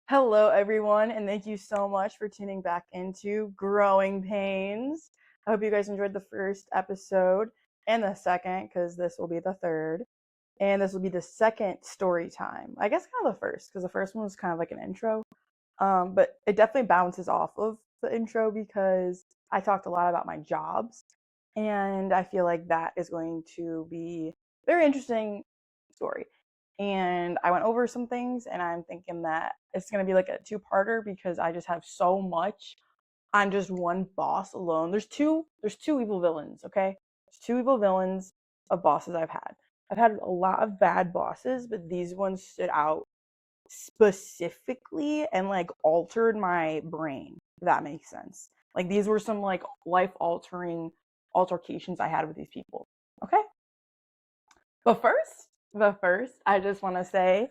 Hello, everyone, and thank you so much for tuning back into Growing Pains. I hope you guys enjoyed the first episode and the second, because this will be the third. And this will be the second story time. I guess kind of the first, because the first one was kind of like an intro. But it definitely bounces off of the intro because I talked a lot about my jobs. And I feel like that is going to be a very interesting story. And I went over some things, and I'm thinking that it's going to be like a two-parter because I just have so much on just one boss alone. There's two evil villains, okay? There's two evil villains of bosses I've had. I've had a lot of bad bosses, but these ones stood out specifically and like altered my brain, if that makes sense. Like these were some like life altering altercations I had with these people. Okay? But first, I just want to say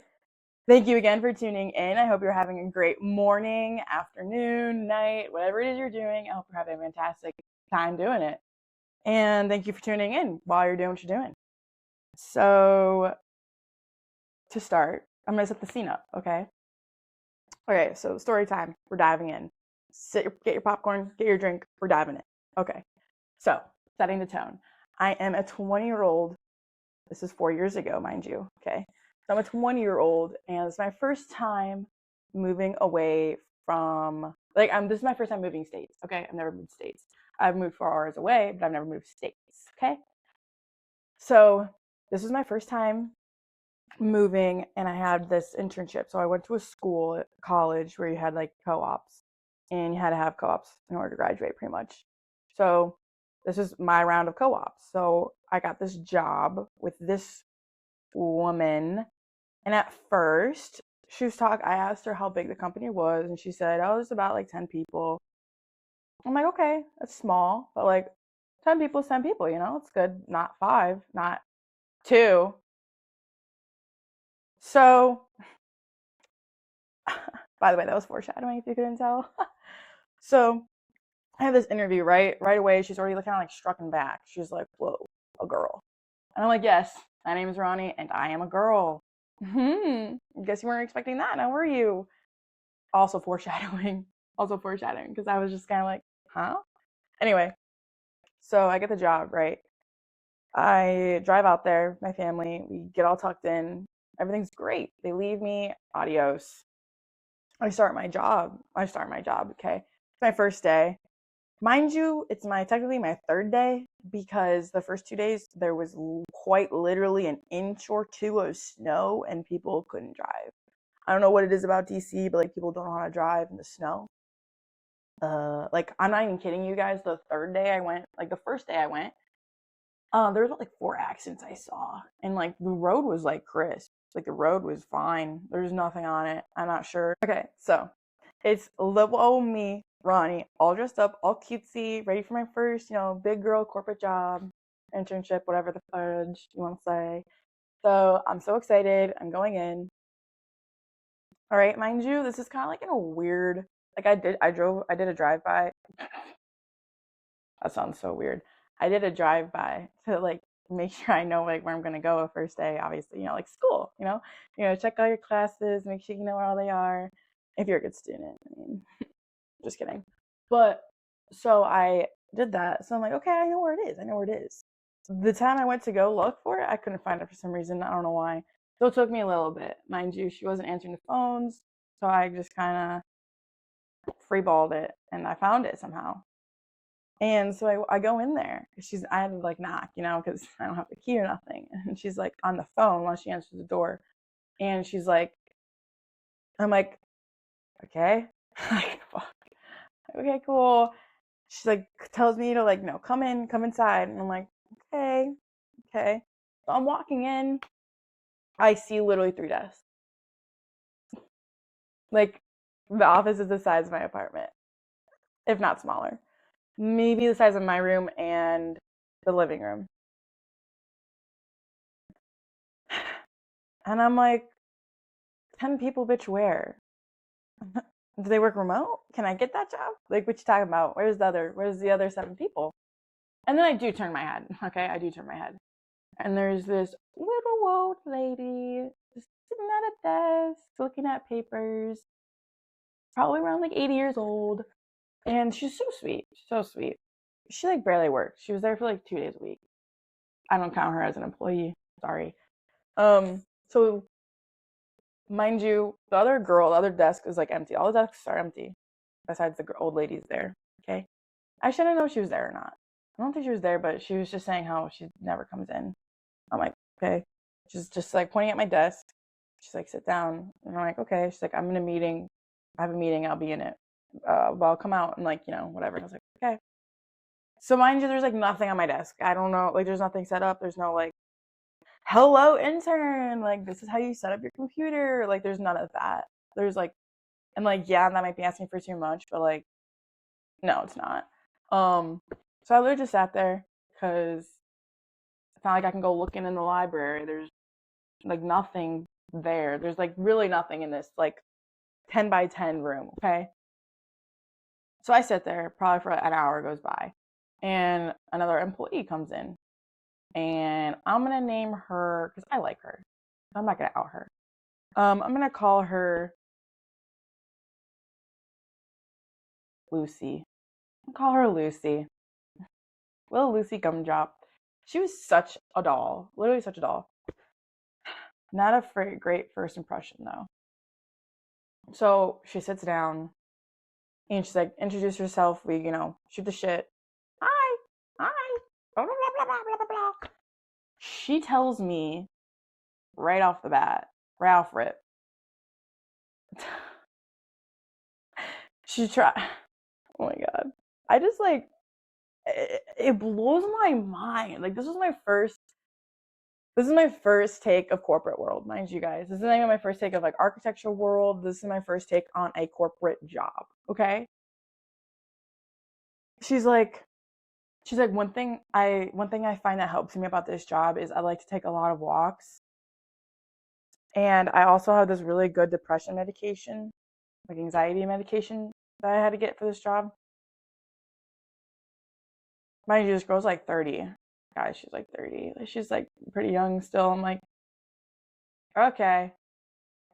thank you again for tuning in. I hope you're having a great morning, afternoon, night, whatever it is you're doing. I hope you're having a fantastic time doing it. And thank you for tuning in while you're doing what you're doing. So, to start, I'm going to set the scene up, okay? Okay, so story time. We're diving in. Get your popcorn, get your drink. We're diving in. Okay, so setting the tone. I am a 20-year-old. This is 4 years ago, mind you. Okay, so I'm a 20-year-old, and it's my first time moving away from this is my first time moving states. Okay, I've never moved states. I've moved 4 hours away, but I've never moved states. Okay, so this was my first time moving, and I had this internship. So I went to a school, college, where you had like co-ops, and you had to have co-ops in order to graduate, pretty much. So this is my round of co-ops. So I got this job with this woman, and at first I asked her how big the company was, and she said, "Oh, it's about like 10 people." I'm like, "Okay, that's small, but like 10 people is 10 people, it's good. Not five, not two." So by the way, that was foreshadowing if you couldn't tell. So I have this interview right away. She's already kind of like strucken back. She's like, "Whoa, a girl." And I'm like, "Yes, my name is Ronnie, and I am a girl." Guess you weren't expecting that, now were you? Also foreshadowing. Also foreshadowing, because I was just kind of like, huh? Anyway, so I get the job, right? I drive out there, my family, we get all tucked in. Everything's great. They leave me, adios. I start my job, okay? It's my first day. Mind you, it's technically my third day because the first 2 days there was quite literally an inch or two of snow and people couldn't drive. I don't know what it is about DC, but like people don't know how to drive in the snow. Like I'm not even kidding you guys. The third day I went, like the first day I went, there was like 4 accidents I saw, and like the road was like crisp. Like the road was fine. There's nothing on it. I'm not sure. Okay, so it's little old me, Ronnie, all dressed up, all cutesy, ready for my first, big girl corporate job, internship, whatever the fudge you want to say. So I'm so excited. I'm going in. All right, mind you, this is kind of like in a weird, like I did a drive by. That sounds so weird. I did a drive by to like make sure I know like where I'm gonna go the first day. Obviously, like school. Check all your classes, make sure you know where all they are. If you're a good student, I mean, just kidding. But so I did that. So I'm like, okay, I know where it is. I know where it is. The time I went to go look for it, I couldn't find it for some reason. I don't know why. So it took me a little bit. Mind you, she wasn't answering the phones. So I just kind of freeballed it and I found it somehow. And so I go in there. I had to like knock, because I don't have the key or nothing. And she's like on the phone while she answers the door. And she's like, I'm like, okay. Like, fuck. Okay, cool. She's like, tells me to like, no, come in, come inside. And I'm like, okay, okay. So I'm walking in. I see literally 3 desks. Like, the office is the size of my apartment, if not smaller. Maybe the size of my room and the living room. And I'm like, 10 people, bitch, where? Do they work remote? Can I get that job? Like, what you talking about? Where's the other 7 people? And then I do turn my head. Okay, I do turn my head. And there's this little old lady just sitting at a desk looking at papers, probably around like 80 years old. And she's so sweet, so sweet. She like barely works. She was there for like 2 days a week. I don't count her as an employee. Sorry. So mind you, the other desk is like empty. All the desks are empty, besides the old ladies there. Okay. I shouldn't know if she was there or not. I don't think she was there, but she was just saying how she never comes in. I'm like, okay. She's just like pointing at my desk. She's like, sit down. And I'm like, okay. She's like, I'm in a meeting. I have a meeting. I'll be in it. But I'll come out and like, whatever. And I was like, okay. So mind you, there's like nothing on my desk. I don't know. Like, there's nothing set up. There's no like, hello intern. Like, this is how you set up your computer. Like, there's none of that. There's like, and like, yeah, that might be asking for too much, but like, no, it's not. So I literally just sat there because it's not like I can go looking in the library. There's like nothing there. There's like really nothing in this like 10 by 10 room. Okay. So I sit there probably for an hour goes by and another employee comes in and I'm going to name her because I like her. I'm not going to out her. I'm going to call her Lucy. I'll call her Lucy. Little Lucy Gumdrop. She was such a doll. Literally such a doll. Not a great first impression though. So she sits down and she's like, introduce yourself. We, shoot the shit. Hi, hi, blah, blah, blah, blah, blah, blah, blah. She tells me right off the bat, right off rip. She tried. Oh my God. I just like, it blows my mind. Like, this is my first take of corporate world, mind you guys. This is not even my first take of like architecture world. This is my first take on a corporate job. Okay. She's like, one thing I find that helps me about this job is I like to take a lot of walks. And I also have this really good depression medication, like anxiety medication that I had to get for this job. Mind you, this girl's like 30. Guys, she's like 30. She's like pretty young still. I'm like, okay,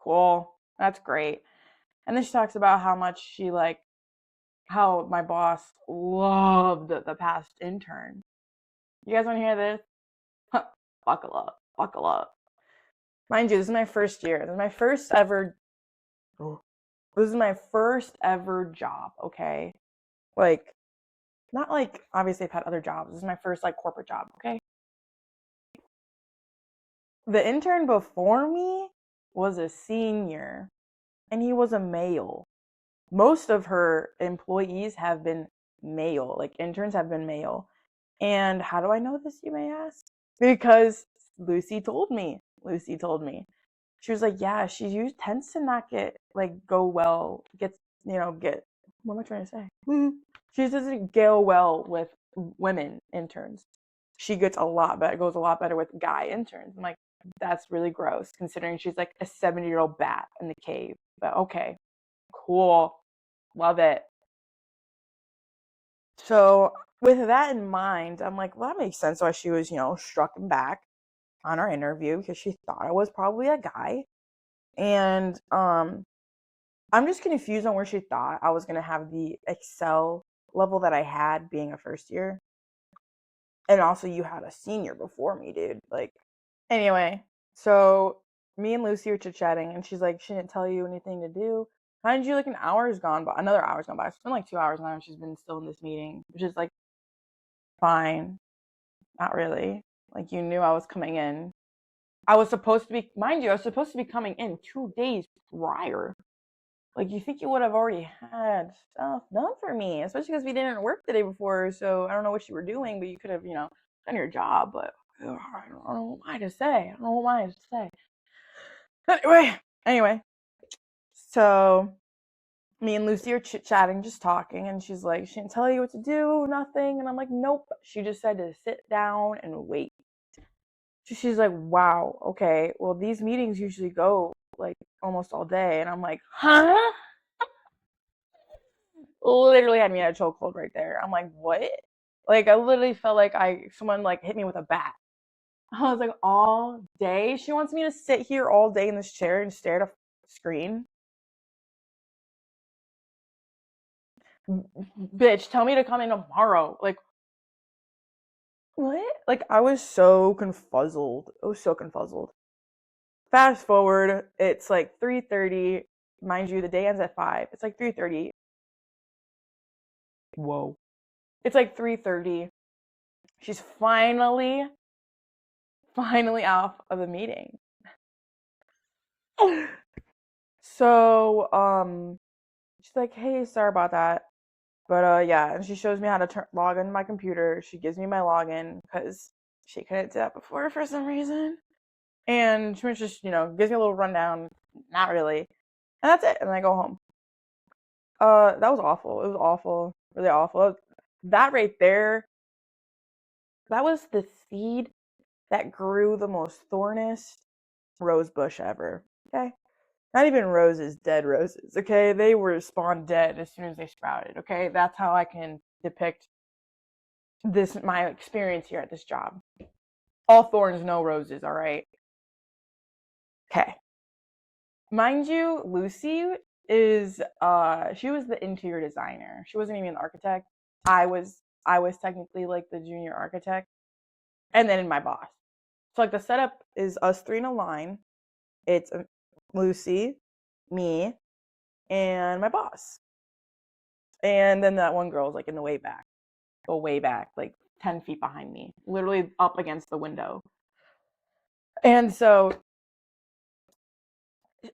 cool. That's great. And then she talks about how much how my boss loved the past intern. You guys want to hear this? Buckle up, buckle up. Mind you, this is my first year. This is my first ever job, okay? Like, not like, obviously I've had other jobs. This is my first like corporate job, okay? The intern before me was a senior and he was a male. Most of her employees have been male, like interns have been male. And how do I know this, you may ask? Because Lucy told me. Lucy told me. She was like, yeah, she tends to not go well, get, what am I trying to say? She doesn't go well with women interns. She gets a lot better, goes a lot better with guy interns. I'm like, that's really gross considering she's like a 70-year-old bat in the cave. But okay, cool. Love it. So with that in mind, I'm like, well, that makes sense why she was, struck back on our interview because she thought I was probably a guy. And I'm just confused on where she thought I was gonna have the Excel level that I had being a first year. And also you had a senior before me, dude. Like, anyway, so me and Lucy were chit-chatting and she's like, she didn't tell you anything to do. Mind you, like another hour's gone by. It's been like 2 hours now and she's been still in this meeting, which is like fine. Not really. Like, you knew I was coming in. I was supposed to be coming in 2 days prior. Like, you think you would have already had stuff done for me, especially because we didn't work the day before. So I don't know what you were doing, but you could have, done your job. But I don't know what to say. I don't know what to say. Anyway, so me and Lucy are chit-chatting, just talking, and she's like, she didn't tell you what to do, nothing. And I'm like, nope. She just said to sit down and wait. She's like, wow, okay, well, these meetings usually go like almost all day. And I'm like, huh? literally had me at a chokehold right there. I'm like, what? Like, I literally felt like someone like hit me with a bat. I was like, all day? She wants me to sit here all day in this chair and stare at a screen? Bitch, tell me to come in tomorrow. Like, what? Like, I was so confuzzled. I was so confuzzled. Fast forward, it's like 3:30. Mind you, the day ends at 5. It's like 3:30. Whoa. It's like 3:30. She's finally off of the meeting. So, she's like, "Hey, sorry about that." But yeah, and she shows me how to log into my computer. She gives me my login because she couldn't do that before for some reason. And she just, gives me a little rundown. Not really. And that's it. And I go home. That was awful. It was awful. Really awful. That right there, that was the seed that grew the most thorniest rose bush ever. Okay? Not even roses, dead roses. Okay? They were spawned dead as soon as they sprouted. Okay? That's how I can depict my experience here at this job. All thorns, no roses, all right? Okay. Mind you, Lucy is she was the interior designer. She wasn't even an architect. I was technically like the junior architect, and then my boss. So like the setup is us three in a line. It's Lucy, me, and my boss. And then that one girl's like in the way back, like 10 feet behind me, literally up against the window. And so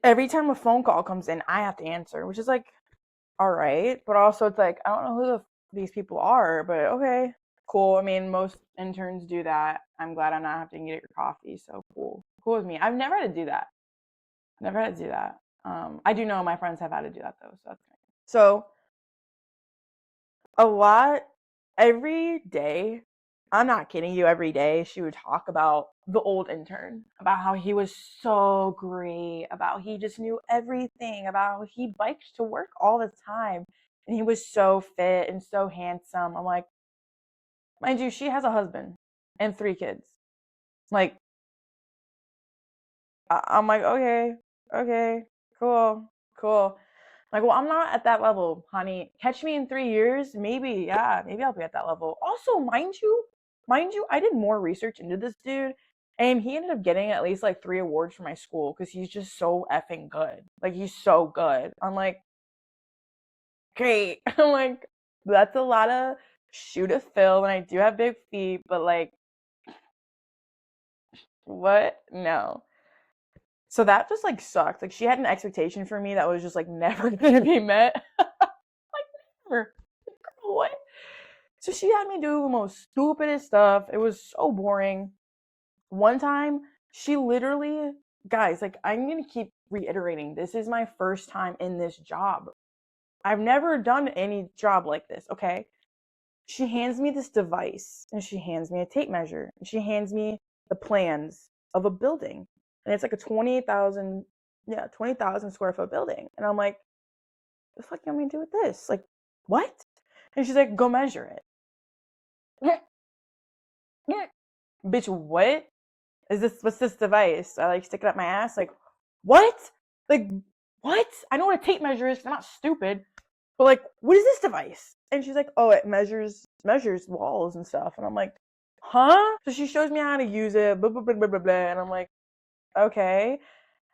every time a phone call comes in, I have to answer, which is like, all right. But also, it's like, I don't know who these people are, but okay, cool. I mean, most interns do that. I'm glad I'm not having to get your coffee. So cool. Cool with me. I've never had to do that. Never had to do that. I do know my friends have had to do that, though. So that's great. So, a lot every day, I'm not kidding you, every day she would talk about the old intern, about how he was so great, about he just knew everything, about how he biked to work all the time and he was so fit and so handsome. I'm like, mind you, she has a husband and 3 kids. Like, I'm like, okay, cool. Like, well, I'm not at that level, honey. Catch me in 3 years, maybe, yeah, maybe I'll be at that level. Also, mind you, I did more research into this dude, and he ended up getting at least like 3 awards from my school because he's just so effing good. Like, he's so good. I'm like, great. I'm like, that's a lot of shoe to fill, and I do have big feet, but like, what? No. So that just like sucked. Like, she had an expectation for me that was just like never gonna be met. Like, never. What? So she had me do the most stupidest stuff. It was so boring. One time, she literally, guys, like, I'm gonna keep reiterating, this is my first time in this job. I've never done any job like this, okay? She hands me this device, and she hands me a tape measure, and she hands me the plans of a building. And it's like a 20,000 square foot building. And I'm like, the fuck you want me to do with this? Like, what? And she's like, go measure it. Bitch, what? What's this device? I like stick it up my ass, like, what? Like, what? I know what a tape measure is, 'cause I'm not stupid. But like, what is this device? And she's like, oh, it measures walls and stuff. And I'm like, huh? So she shows me how to use it, blah blah blah blah blah blah. And I'm like, okay.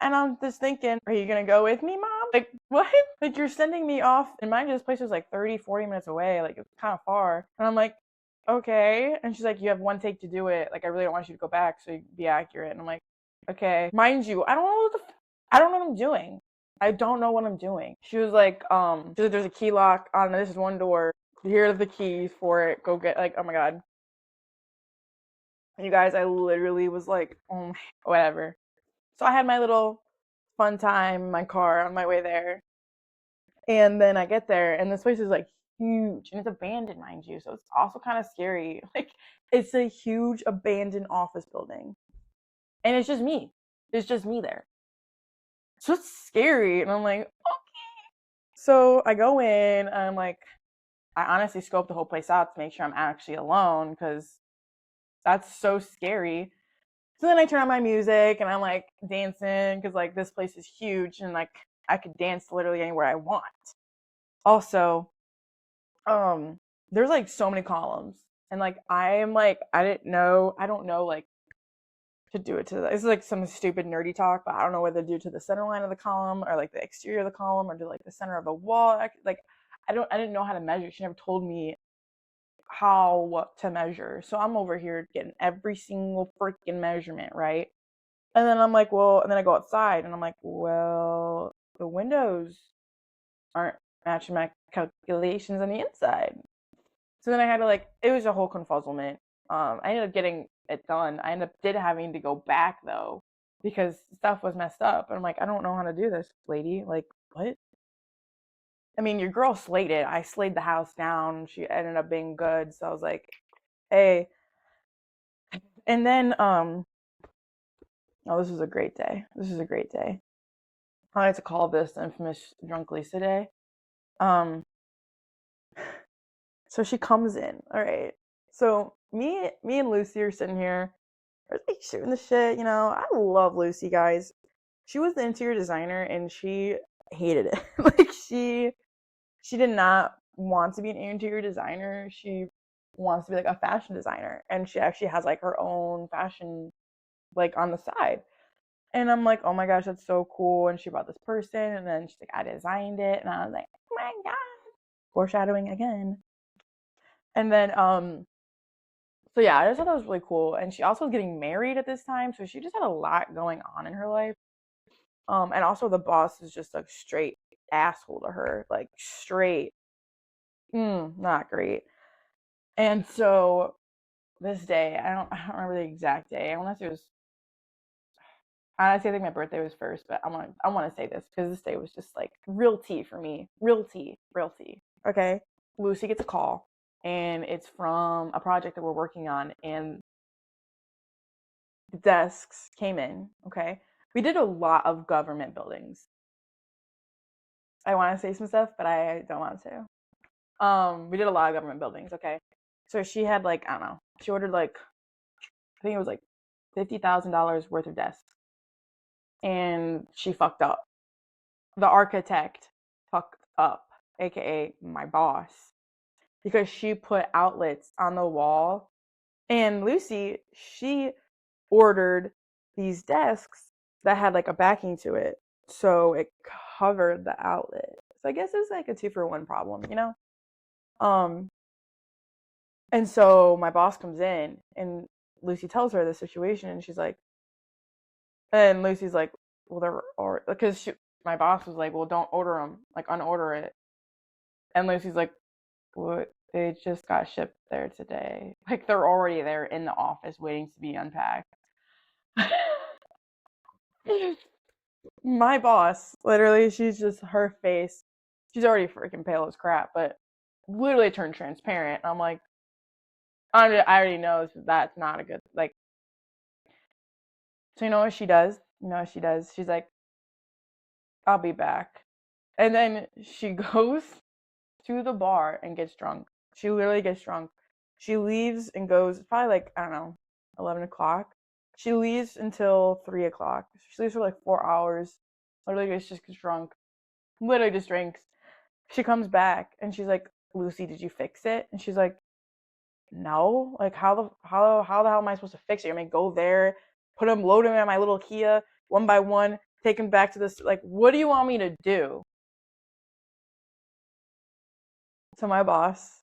And I'm just thinking, are you gonna go with me, mom? Like, what? Like, you're sending me off, and mind you, this place was like 30, 40 minutes away. Like, it's kind of far. And I'm like, okay. And she's like, you have one take to do it. Like, I really don't want you to go back so you can be accurate. And I'm like, okay. Mind you, I don't know what I'm doing. I don't know what I'm doing. She was like, there's a key lock on this is one door. Here are the keys for it. Go get, like, oh my God. You guys, I literally was like, oh my, whatever. So I had my little fun time in my car on my way there. And then I get there, and this place is like huge, and it's abandoned, mind you. So it's also kind of scary. Like, it's a huge abandoned office building, and it's just me. It's just me there. So it's scary, and I'm like, okay. So I go in and I'm like, I honestly scope the whole place out to make sure I'm actually alone because that's so scary. So then I turn on my music and I'm like dancing because like this place is huge and like I could dance literally anywhere I want. Also, um, there's like so many columns and like I don't know like to do it to the, it's like some stupid nerdy talk, but I don't know whether to do it to the center line of the column or like the exterior of the column or do like the center of the wall. Like I didn't know how to measure. She never told me how what to measure. So I'm over here getting every single freaking measurement, right? And then I'm like, well, and then I go outside and I'm like, well, the windows aren't matching my calculations on the inside. So then I had to like, it was a whole confuzzlement. I ended up getting it done. I ended up did having to go back though because stuff was messed up. And I'm like, I don't know how to do this, lady. Like, what? I mean, your girl slayed it. I slayed the house down. She ended up being good. So I was like, hey. And then, oh, this was a great day. This was a great day. I like to call this the infamous Drunk Lisa Day. Um, so she comes in. All right. So me and Lucy are sitting here. We're like shooting the shit. You know, I love Lucy, guys. She was the interior designer, and she hated it. Like she did not want to be an interior designer. She wants to be like a fashion designer, and she actually has like her own fashion like on the side. And I'm like, oh my gosh, that's so cool. And she brought this person, and then she's like, I designed it, and I was like, oh my god, foreshadowing again. And then so yeah, I just thought that was really cool. And she also was getting married at this time, so she just had a lot going on in her life. And also the boss is just like straight asshole to her, like straight, not great. And so this day, I don't remember the exact day. I want to say it was honestly, I think my birthday was first, but I want to say this because this day was just like real tea for me, real tea, real tea. Okay, Lucy gets a call, and it's from a project that we're working on, and the desks came in. Okay, we did a lot of government buildings. I want to say some stuff, but I don't want to. We did a lot of government buildings. Okay, so she had like I don't know, she ordered like I think it was like $50,000 worth of desks, and she fucked up. The architect fucked up, aka my boss, because she put outlets on the wall. And Lucy, she ordered these desks that had like a backing to it, so it covered the outlet. So I guess it's like a 2-for-1 problem, you know. Um, and so my boss comes in, and Lucy tells her the situation, and she's like, and Lucy's like, well, they're or because my boss was like, well, don't order them, like unorder it. And Lucy's like, what? They just got shipped there today. Like they're already there in the office waiting to be unpacked. My boss, literally, she's just her face. She's already freaking pale as crap, but literally turned transparent. I'm like, I already know that's not a good like. So you know what she does? You know what she does? She's like, I'll be back, and then she goes to the bar and gets drunk. She literally gets drunk. She leaves and goes, it's probably like, I don't know, 11 o'clock. She leaves until 3 o'clock. She leaves for like 4 hours. Literally just gets drunk. Literally just drinks. She comes back and she's like, Lucy, did you fix it? And she's like, no. Like, how the hell am I supposed to fix it? I mean, go there, load them in my little Kia one by one, take them back to this. Like, what do you want me to do? So my boss,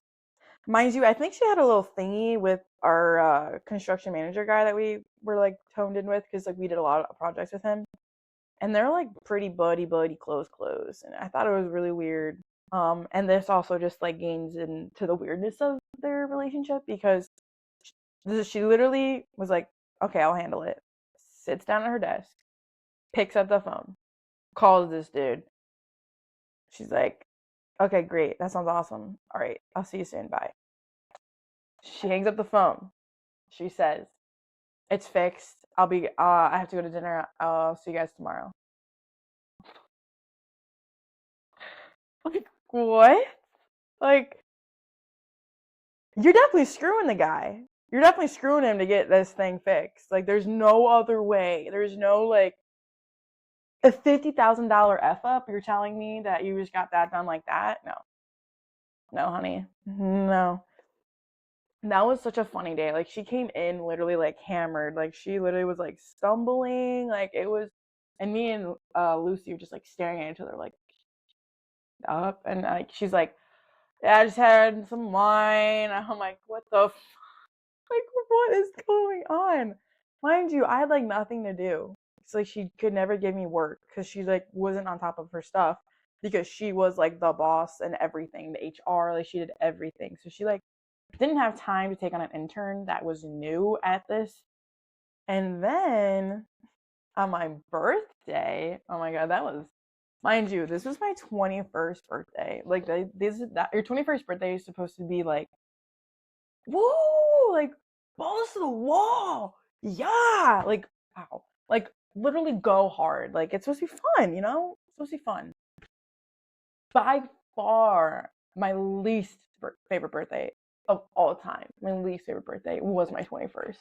mind you, I think she had a little thingy with our construction manager guy that we were like toned in with because like we did a lot of projects with him, and they're like pretty buddy close, and I thought it was really weird. And this also just like gains into the weirdness of their relationship because she literally was like, "Okay, I'll handle it." Sits down at her desk, picks up the phone, calls this dude. She's like, "Okay, great, that sounds awesome. All right, I'll see you soon. Bye." She hangs up the phone. She says, "It's fixed. I have to go to dinner. I'll see you guys tomorrow." Like, what? Like, you're definitely screwing the guy. You're definitely screwing him to get this thing fixed. Like, there's no other way. There's no, like, a $50,000 F up. You're telling me that you just got that done like that? No. No, honey. No. That was such a funny day. Like, she came in literally, like, hammered. Like, she literally was, like, stumbling. Like, it was, and me and Lucy were just, like, staring at each other, like, up. And, like, she's like, yeah, I just had some wine. I'm like, what the like, what is going on? Mind you, I had like nothing to do. It's like she could never give me work because she like wasn't on top of her stuff because she was like the boss and everything, the HR, like she did everything. So she like didn't have time to take on an intern that was new at this. And then on my birthday, oh my god, that was, mind you, this was my 21st birthday. Like this is that your 21st birthday is supposed to be like woo, like balls to the wall. Yeah, like wow, like literally go hard. Like it's supposed to be fun, you know? It's supposed to be fun. By far, my least favorite birthday of all time. My least favorite birthday was my 21st.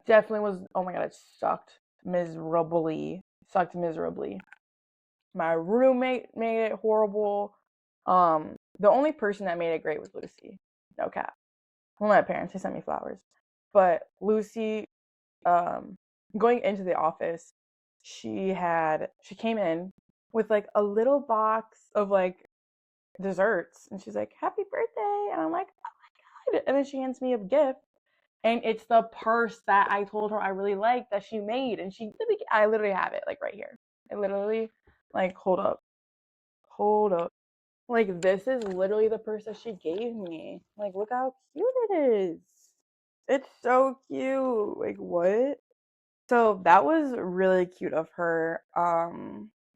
Definitely was. Oh my god, it sucked miserably. Sucked miserably. My roommate made it horrible. The only person that made it great was Lucy. No cap. Well, my parents, they sent me flowers. But Lucy, um, going into the office, she came in with like a little box of like desserts, and she's like, "Happy birthday!" And I'm like, "Oh my god!" And then she hands me a gift, and it's the purse that I told her I really liked that she made, and I literally have it like right here. I literally, like, hold up. Like this is literally the purse that she gave me. Like look how cute it is. It's so cute. Like what? So that was really cute of her.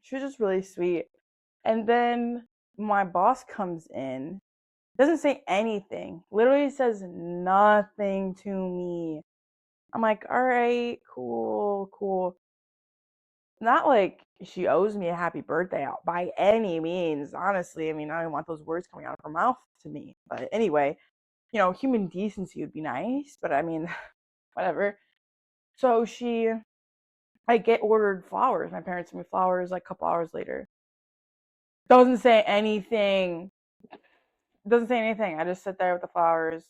She was just really sweet. And then my boss comes in, doesn't say anything. Literally says nothing to me. I'm like, all right, cool, cool. Not like she owes me a happy birthday out by any means, honestly. I mean, I don't want those words coming out of her mouth to me. But anyway, human decency would be nice, but I mean, whatever. So I get ordered flowers. My parents sent me flowers like a couple hours later. Doesn't say anything. Doesn't say anything. I just sit there with the flowers.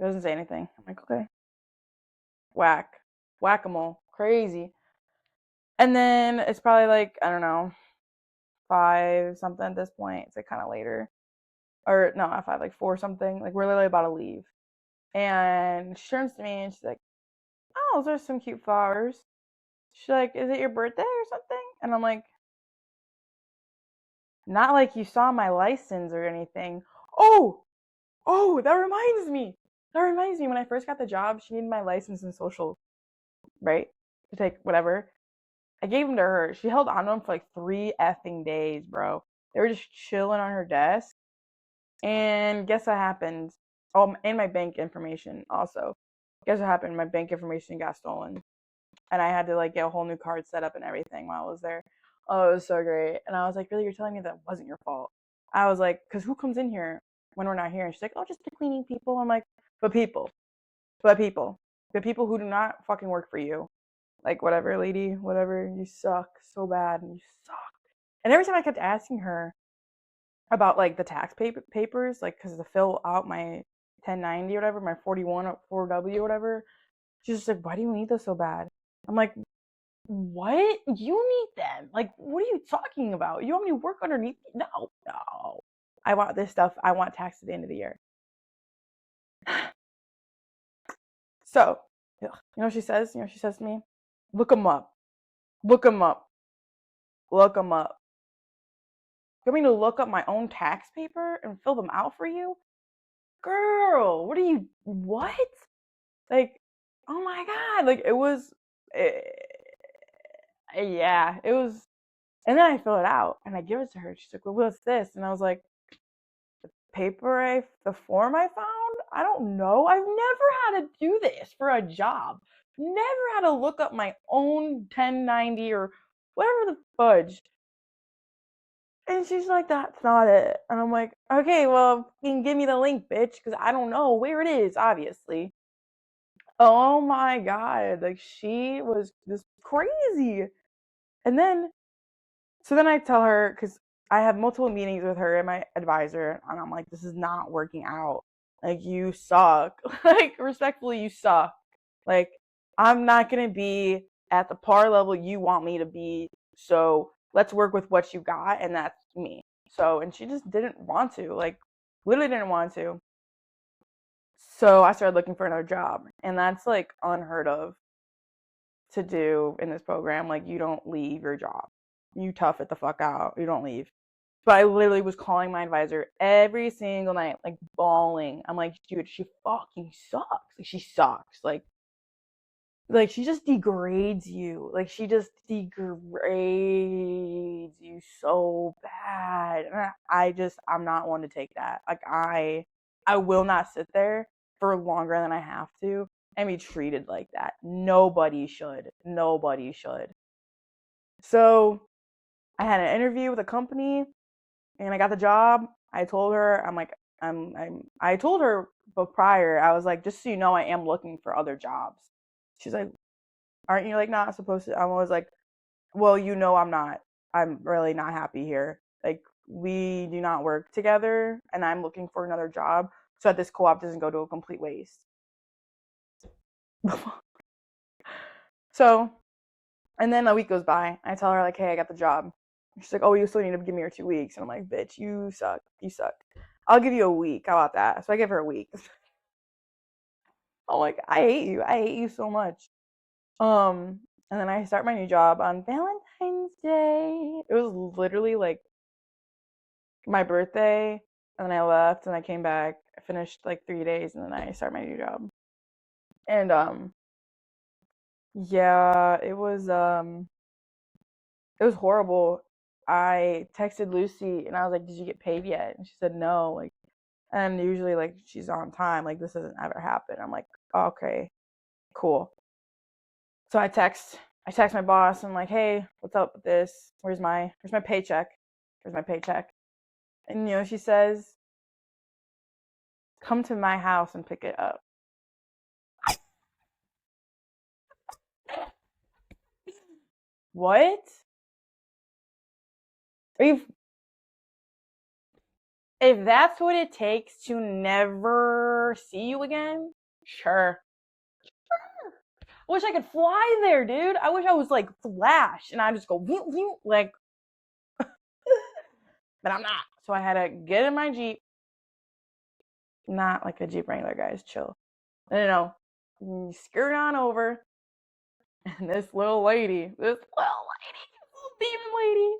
Doesn't say anything. I'm like, okay. Whack. Whack-a-mole. Crazy. And then it's probably like, I don't know, 5 something at this point. It's like kind of later. Or no, not 5, like 4 something. Like we're literally about to leave. And she turns to me and she's like, oh, those are some cute flowers. She's like, is it your birthday or something? And I'm like, not like you saw my license or anything. Oh, oh, that reminds me. That reminds me. When I first got the job, she needed my license and social, right? To take whatever. I gave them to her. She held on to them for like 3 effing days, bro. They were just chilling on her desk. And guess what happened? Oh, and my bank information also. Guess what happened? My bank information got stolen. And I had to like get a whole new card set up and everything while I was there. Oh, it was so great. And I was like, really, you're telling me that wasn't your fault? I was like, because who comes in here when we're not here? And she's like, oh, just the cleaning people. I'm like, but people, the people who do not fucking work for you. Like, whatever, lady, whatever, you suck so bad and you suck. And every time I kept asking her about like the tax papers, like, because to fill out my 1090 or whatever, my 41 or 4W or whatever, she's just like, why do you need this so bad? I'm like, what? You need them? Like, what are you talking about? You want me to work underneath me? No, no. I want this stuff. I want tax at the end of the year. So, you know what she says? You know what she says to me? Look them up. Look them up. Look them up. You want me to look up my own tax paper and fill them out for you? Girl, what are you, what? Like, oh my God. Like, it was, eh, yeah, it was. And then I fill it out and I give it to her. She's like, well, what's this? And I was like, the form I found? I don't know. I've never had to do this for a job. Never had to look up my own 1090 or whatever the fudge. And she's like, that's not it. And I'm like, okay, well, you can give me the link, bitch, because I don't know where it is, obviously. Oh my God. Like, she was just crazy. And then, so then I tell her, because I have multiple meetings with her and my advisor, and I'm like, this is not working out. Like, you suck. Like, respectfully, you suck. Like, I'm not going to be at the par level you want me to be. So let's work with what you got, and that's me. So, and she just didn't want to, like, literally didn't want to. So I started looking for another job, and that's like unheard of to do in this program. Like, you don't leave your job, you tough it the fuck out, you don't leave. But I literally was calling my advisor every single night, like bawling. I'm like, dude, she fucking sucks. Like, she sucks. Like she just degrades you. Like, she just degrades you so bad. And I'm not one to take that. Like, I will not sit there for longer than I have to and be treated like that. Nobody should. Nobody should. So I had an interview with a company and I got the job. I told her, I'm like, I told her, but prior, I was like, just so you know, I am looking for other jobs. She's like, aren't you like not supposed to? I was like, well, you know, I'm not. I'm really not happy here. Like, we do not work together, and I'm looking for another job so that this co-op doesn't go to a complete waste. So, and then a week goes by. I tell her like, hey, I got the job. She's like, oh, you still need to give me your 2 weeks. And I'm like, bitch, you suck. You suck. I'll give you a week. How about that? So I give her a week. I'm like, I hate you. I hate you so much. Um, and then I start my new job on Valentine's Day. It was literally like my birthday, and then I left, and I came back. I finished like 3 days, and then I start my new job. And yeah, it was horrible. I texted Lucy, and I was like, "Did you get paid yet?" And she said, "No." Like, and usually like she's on time. Like, this doesn't ever happen. I'm like, okay, cool. So I text my boss. I'm like, hey, what's up with this? Where's my paycheck? Where's my paycheck? And she says, come to my house and pick it up. What? Are you? If that's what it takes to never see you again, sure. I wish I could fly there, dude. I wish I was like Flash and I just go like, but I'm not. So I had to get in my Jeep, not like a Jeep Wrangler, guys. Chill. No, no. Skirt on over, and this little lady, this little demon lady,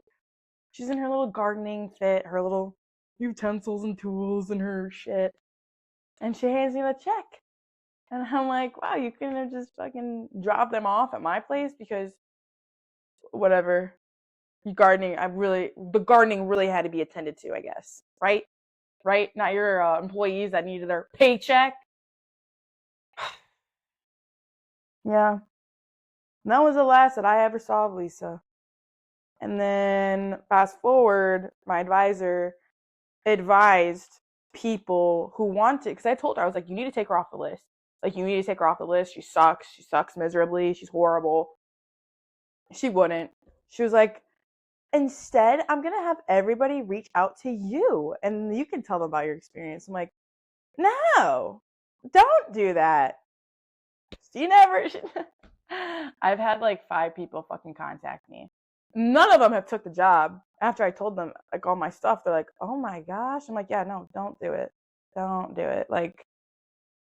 she's in her little gardening fit, her little utensils and tools and her shit, and she hands me the check. And I'm like, wow, you couldn't have just fucking dropped them off at my place because whatever. The gardening really had to be attended to, I guess. Right? Right? Not your employees that needed their paycheck. Yeah. And that was the last that I ever saw of Lisa. And then fast forward, my advisor advised people who wanted, because I told her, I was like, you need to take her off the list. Like, you need to take her off the list. She sucks. She sucks miserably. She's horrible. She wouldn't. She was like, instead, I'm going to have everybody reach out to you and you can tell them about your experience. I'm like, no, don't do that. You never. I've had like 5 people fucking contact me. None of them have took the job. After I told them like all my stuff, they're like, "Oh my gosh!" I'm like, "Yeah, no, don't do it. Don't do it." Like,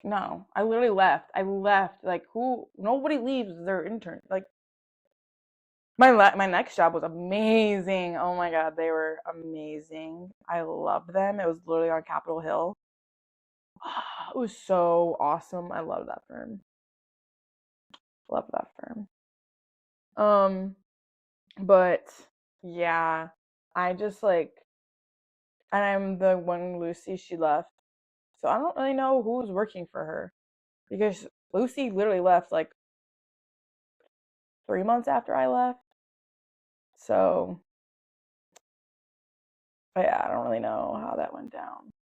no, I literally left. I left. Like, who? Nobody leaves their intern. Like, my next job was amazing. Oh my god, they were amazing. I loved them. It was literally on Capitol Hill. It was so awesome. I love that firm. Love that firm. Um, but yeah, I just like, and I'm the one Lucy she left, so I don't really know who's working for her because Lucy literally left like 3 months after I left. So But yeah, I don't really know how that went down.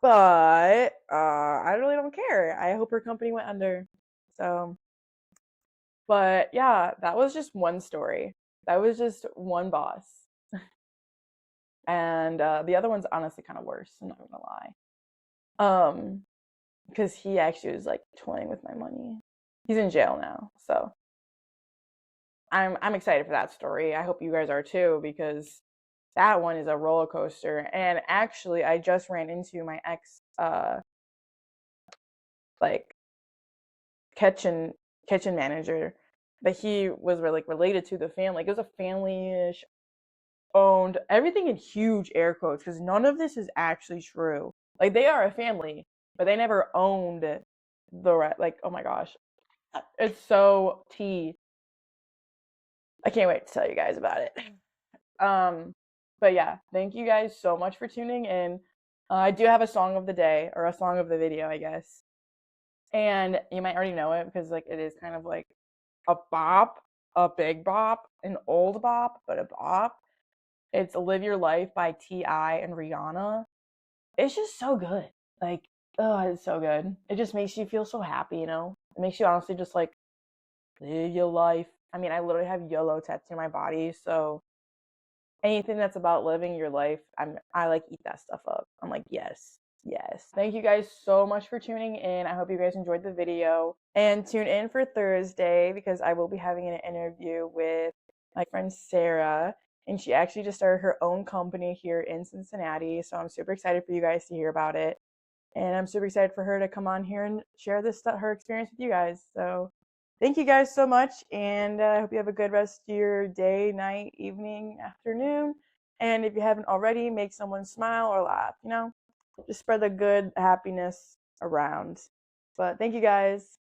But I really don't care. I hope her company went under. So, but yeah, that was just one story. That was just one boss. And the other one's honestly kind of worse, I'm not gonna lie. Because he actually was like toying with my money. He's in jail now, so I'm excited for that story. I hope you guys are too, because that one is a roller coaster. And actually, I just ran into my ex, like kitchen manager, but he was like related to the family. Like, it was a family-ish owned, everything in huge air quotes, because none of this is actually true. Like, they are a family, but they never owned like, oh my gosh, it's so tea. I can't wait to tell you guys about it. Um, but yeah, thank you guys so much for tuning in. I do have a song of the day, or a song of the video, I guess. And you might already know it because like it is kind of like a bop, a big bop, an old bop, but a bop. It's Live Your Life by T.I. and Rihanna. It's just so good. Like, oh, it's so good. It just makes you feel so happy, you know? It makes you honestly just like live your life. I mean, I literally have YOLO tattooed on my body, so anything that's about living your life, I like eat that stuff up. I'm like, yes, yes. Thank you guys so much for tuning in. I hope you guys enjoyed the video, and tune in for Thursday because I will be having an interview with my friend Sarah, and she actually just started her own company here in Cincinnati. So I'm super excited for you guys to hear about it, and I'm super excited for her to come on here and share this stuff, her experience with you guys. So thank you guys so much, and I hope you have a good rest of your day, night, evening, afternoon. And if you haven't already, make someone smile or laugh, you know? Just spread the good happiness around. But thank you guys.